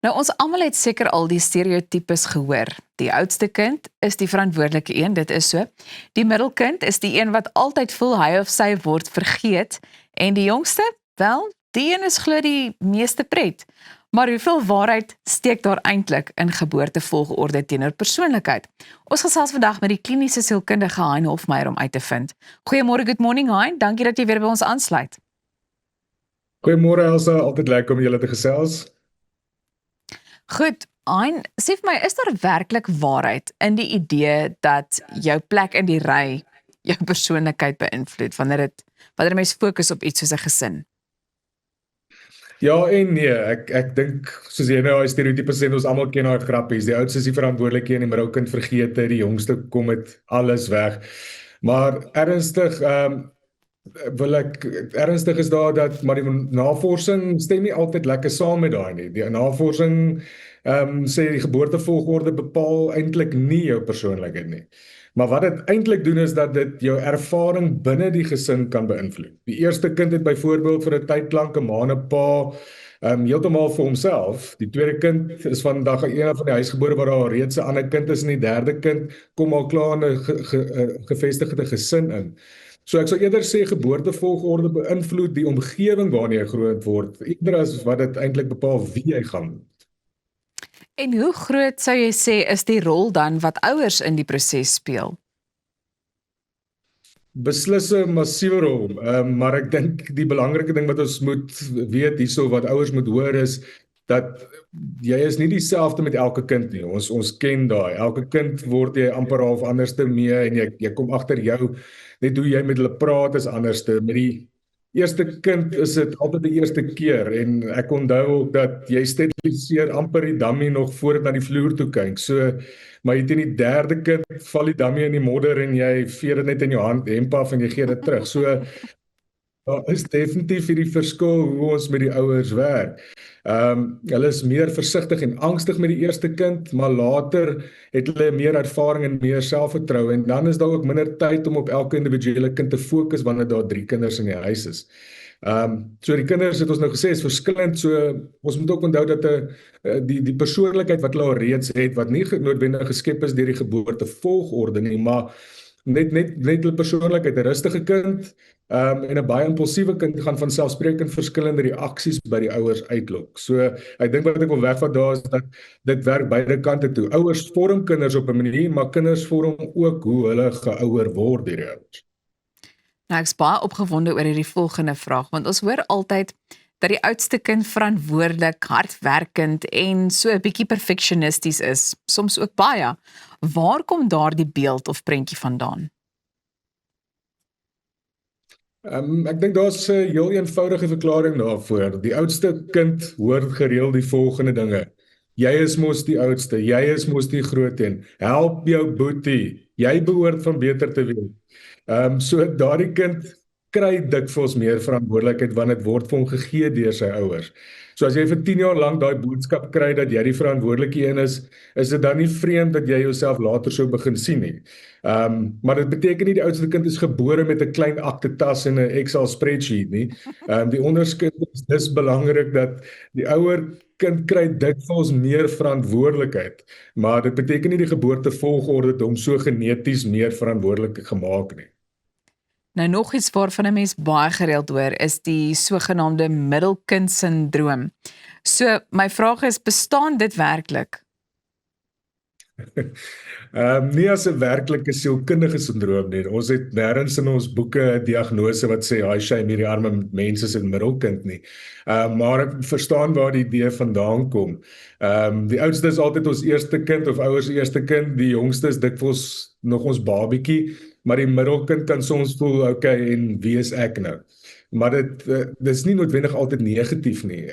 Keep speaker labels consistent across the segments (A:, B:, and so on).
A: Nou, ons almal het seker al die stereotypes gehoor. Die oudste kind is die verantwoordelike een, dit is so. Die middelkind is die een wat altyd voel hy of sy word vergeet. En die jongste, wel, die een is glo die meeste pret. Maar hoeveel waarheid steek daar eintlik in geboortevolgorde teenoor persoonlikheid? Ons gesels vandag met die kliniese sielkundige Hein Hofmeyer om uit te vind. Goeiemôre, good morning Hein, dankie dat jy weer by ons aansluit.
B: Goeiemôre Elsa, altyd lekker om julle te gesels.
A: Goed, Hein, sê vir my, is daar werklik waarheid in die idee dat jou plek in die ry jou persoonlikheid beïnvloed wanneer mens fokus op iets soos 'n gesin?
B: Ja en nee, ek dink soos jy nou daai stereotype sê, ons almal ken daai grappies. Die oudste is die verantwoordelike en die middelkind vergeet dit, die jongste kom met alles weg. Maar ernstig ernstig is daar dat maar die navorsing stem nie altyd lekker saam met daai nie. Die navorsing sê die geboortevolgorde bepaal eintlik nie jou persoonlikheid nie. Maar wat dit eintlik doen is dat dit jou ervaring binne die gesin kan beïnvloed. Die eerste kind het byvoorbeeld vir 'n tyd lank 'n ma en 'n pa heeltemal vir homself. Die tweede kind is vandag een van die huisgebore waar daar reeds 'n ander kind is en die derde kind kom al klaar in 'n gevestigde gesin in. So ek sal eerder sê geboortevolgorde beïnvloed die omgewing waarin jy groot word, eerder as wat dit eintlik bepaal wie jy gaan word.
A: En hoe groot sou jy sê is die rol dan wat ouers in die proses speel?
B: Beslis 'n massiewe rol, maar ek dink die belangrike ding wat ons moet weet hierso, wat ouers moet hoor is, dat jy is nie dieselfde met elke kind nie. Ons ken daai. Elke kind word jy amper half anderste mee en jy kom agter jou, net hoe jy met hulle praat is anderste. Met die eerste kind is dit altyd die eerste keer en ek onthou ook dat jy steriliseer amper die dummy nog voor dit na die vloer toe kyk. So, maar jy teen die derde kind val die dummy in die modder en jy vee dit net in jou hemp af en jy gee dit terug. So, daar is definitief hierdie verskil hoe ons met die ouers werk. Hulle is meer versigtig en angstig met die eerste kind, maar later het hulle meer ervaring en meer selfvertroue en dan is daar ook minder tyd om op elke individuele kind te fokus wanneer daar 3 kinders in die huis is. So die kinders het ons nou gesê is verskillend, so ons moet ook onthou dat die persoonlikheid wat hulle al reeds het, wat nie noodwendig geskep is deur die geboortevolgorde nie, maar net hulle persoonlikheid, 'n rustige kind en 'n baie impulsiewe kind gaan van selfsprekend verskillende reaksies by die ouers uitlok. So ek dink wat ek wil wegvat daar is dat dit werk beide kante toe. Ouers vorm kinders op 'n manier, maar kinders vorm ook hoe hulle geouer word deur die ouers.
A: Nou, ek is baie opgewonde oor hierdie volgende vraag, want ons hoor altyd dat die oudste kind verantwoordelik, hardwerkend en so 'n bietjie perfeksionisties is, soms ook baie. Waar kom daardie beeld of prentjie vandaan?
B: Ek dink daar's 'n heel eenvoudige verklaring daarvoor. Die oudste kind hoor gereeld die volgende dinge. Jy is mos die oudste, jy is mos die groot een. Help jou boetie, jy behoort van beter te weet. So daardie kind kry dikwels meer verantwoordelikheid wanneer dit word vir hom gegee deur sy ouers. So as jy vir 10 jaar lank daai boodskap kry dat jy die verantwoordelike een is dit dan nie vreemd dat jy jouself later sou begin sien nie. Maar dit beteken nie die oudste kind is gebore met 'n klein aktetas en 'n Excel spreadsheet nie. Die onderskeid is dis belangrik dat die ouer kind kry dikwels meer verantwoordelikheid, maar dit beteken nie die geboortevolgorde het hom so geneties meer verantwoordelik gemaak nie.
A: Nou nog iets waarvan 'n mens baie gereeld hoor is die sogenaamde middelkind-sindroom. So my vraag is, bestaan dit werklik?
B: Nie as 'n werklike sielkundige sindroom nie. Ons het nêrens in ons boeke 'n diagnose wat sê hy shame hierdie arme mense is 'n middelkind nie. Maar ek verstaan waar die idee vandaan kom. Die oudste is altyd ons eerste kind of ouers se eerste kind, die jongste is dikwels nog ons babietjie, maar die middelkind kan soms voel, okay, en wie is ek nou? Maar dit is nie noodwendig altyd negatief nie.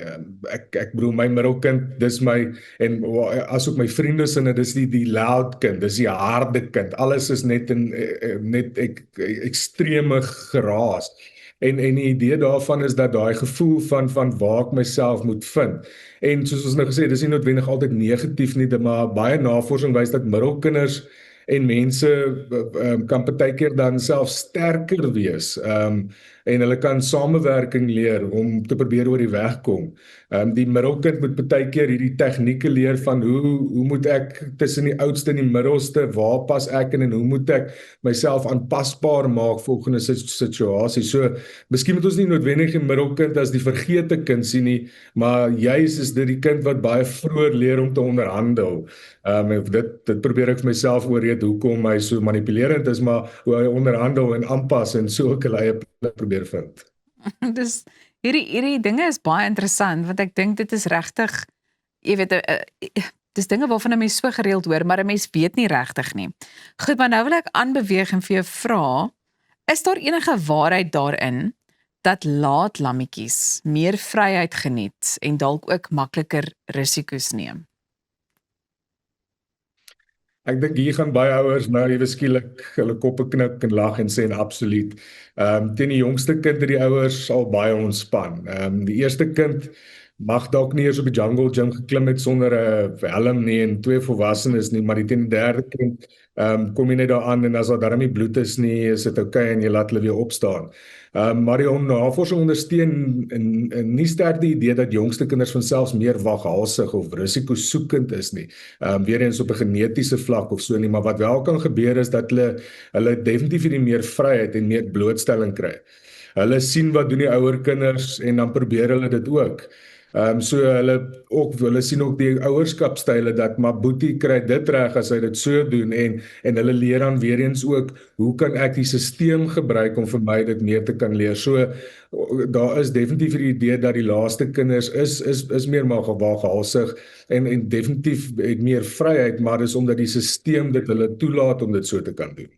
B: Ek bedoel my middelkind, dis my en asook my vriende se, dis die loud kind, dis die harde kind. Alles is net extreme geraas. En die idee daarvan is dat daai gevoel van waar ek myself moet vind. En soos ons nou gesê het, dis nie noodwendig altyd negatief nie, maar baie navorsing wys dat middelkinders en mense kan partykeer dan self sterker wees en hulle kan samewerking leer om te probeer oor die weg kom. Die middelkind moet baie keer hierdie tegnieke leer van hoe moet ek tussen die oudste en die middelste, waar pas ek in en hoe moet ek myself aanpasbaar maak volgens 'n situasie. So, miskien moet ons nie noodwendig die middelkind as die vergete kind sien nie, maar juis is dit die kind wat baie vroeër leer om te onderhandel. Dit probeer ek vir myself oorreed hoekom hy so manipulerend is, maar hoe hy onderhandel en aanpas en so ook 'n eie plek probeer vind.
A: Dis hierdie dinge is baie interessant want ek dink dit is regtig, jy weet, dis dinge waarvan 'n mens so gereeld hoor, maar 'n mens weet nie regtig nie. Goed, maar nou wil ek aanbeweeg en vir jou vra, is daar enige waarheid daarin dat laat lammetjies meer vryheid geniet en dalk ook makliker risiko's neem?
B: Ek dink hier gaan baie ouers nou ewe skielik hulle koppe knik en lag en sê en absoluut. Teen die jongste kind het die ouers al baie ontspan. Die eerste kind mag dalk nie eers op die jungle gym geklim het sonder 'n helm nie en 2 volwassenes nie, maar teen die derde kind kom jy net daar aan en as daar darm nie bloed is nie, is dit okay en jy laat hulle weer opstaan. Maar die navorsing ondersteun nie sterk die idee dat jongste kinders vanselfs meer waghalsig of risikosoekend is nie. Weer eens op 'n genetiese vlak of so nie, maar wat wel kan gebeur is dat hulle definitief nie meer vryheid en meer blootstelling kry. Hulle sien wat doen die ouer kinders en dan probeer hulle dit ook. So hulle sien ook die ouerskapstyle dat maar Boetie kry dit reg as hy dit so doen en hulle leer dan weer eens ook hoe kan ek die stelsel gebruik om vir my dit meer te kan leer. So daar is definitief die idee dat die laaste kinders is meer waghalsig en definitief het meer vryheid, maar dis omdat die stelsel dit hulle toelaat om dit so te kan doen.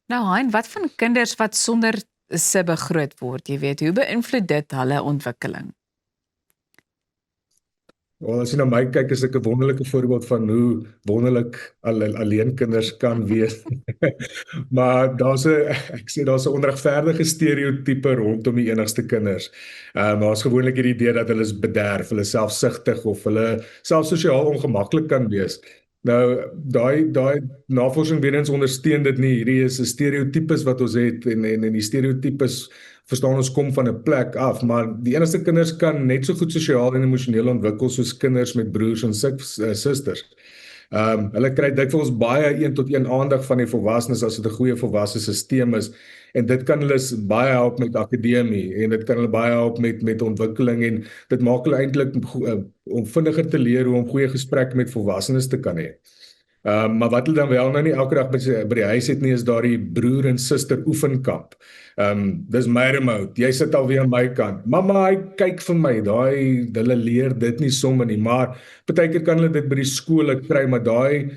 A: Nou Hein, wat van kinders wat sonder sibbe groot word, jy weet, hoe beïnvloed dit hulle ontwikkeling?
B: Wel, as jy na my kyk, is ek 'n wonderlike voorbeeld van hoe wonderlik alleen kinders kan wees. Maar daar's 'n onregverdige stereotype rondom die enigste kinders. Daar's gewoonlik hierdie idee dat hulle is bederf, hulle is selfsugtig of hulle self sosiaal ongemaklik kan wees. Nou, daai navorsing weer eens ondersteun dit nie. Hierdie is 'n stereotypes wat ons het en die stereotypes verstaan ons kom van 'n plek af, maar die enigste kinders kan net so goed sosiaal en emosioneel ontwikkel soos kinders met broers en susters. Hulle kry dikwels baie 1-tot-1 aandag van die volwassenes as dit 'n goeie volwasse stelsel is en dit kan hulle baie help met akademie en dit kan hulle baie help met ontwikkeling en dit maak hulle eintlik om vinniger te leer hoe om goeie gesprekke met volwassenes te kan hê. Maar wat hulle dan wel nou nie elke dag by die huis het nie, is daardie broer en suster oefenkamp. Dis my remote, jy sit alweer aan my kant. Mamma, hy kyk vir my, hulle leer dit nie sommer nie, maar partykeer kan hulle dit by die skole kry, maar daai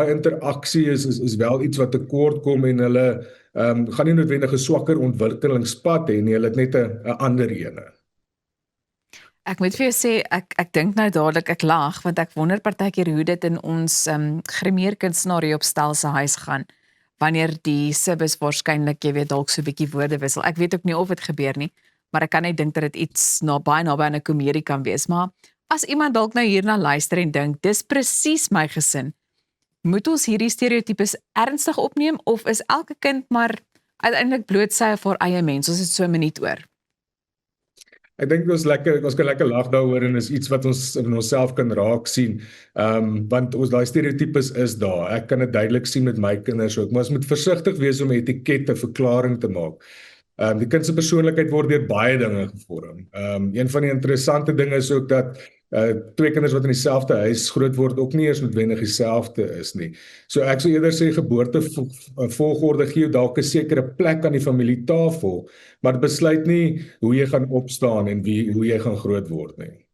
B: interaksie is wel iets wat tekort kom en hulle gaan nie noodwendig 'n swakker ontwikkelingspad hê nie, hulle het net 'n ander ene.
A: Ek moet vir jou sê, ek dink nou dadelik ek lag, want ek wonder partykeer hoe dit in ons grimeerkunstenaar op stel se huis gaan, wanneer die sibbes waarskynlik, jy weet, dalk so 'n bietjie woorde wissel. Ek weet ook nie of dit gebeur nie, maar ek kan net dink dat dit iets baie naby aan 'n komedie kan wees. Maar as iemand dalk nou hierna luister en dink, dis presies my gesin, moet ons hierdie stereotypes ernstig opneem, of is elke kind maar uiteindelik bloot sy of haar eie mens? Ons het so 'n minuut oor.
B: Ek dink ons kan lekker lag daaroor en is iets wat ons in onsself kan raak sien. Want ons daai stereotypes is daar. Ek kan dit duidelik sien met my kinders ook, maar ons moet versigtig wees om etikette verklaring te maak. Die kind se persoonlikheid word deur baie dinge gevorm. Een van die interessante dinge is ook dat twee kinders wat in dieselfde huis groot word ook nie eers noodwendig dieselfde is nie. So ek sou eerder sê geboortevolgorde gee jou dalk 'n sekere plek aan die familietafel, maar dit besluit nie hoe jy gaan opstaan en hoe jy gaan groot word nie.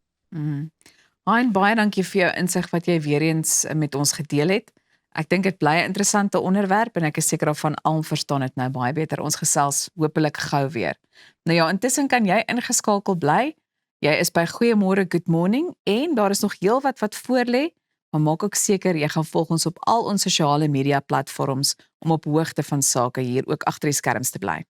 A: Hein, baie dankie vir jou insig wat jy weer eens met ons gedeel het. Ek dink dit bly 'n interessante onderwerp en ek is seker of van almal verstaan dit nou baie beter. Ons gesels hopelik gou weer. Nou ja, intussen kan jy ingeskakel bly. Jy is by Goeiemôre Good Morning en daar is nog heelwat wat voorlê, maar maak ook seker jy gaan volg ons op al ons sosiale media platforms om op hoogte van sake hier ook agter die skerms te bly.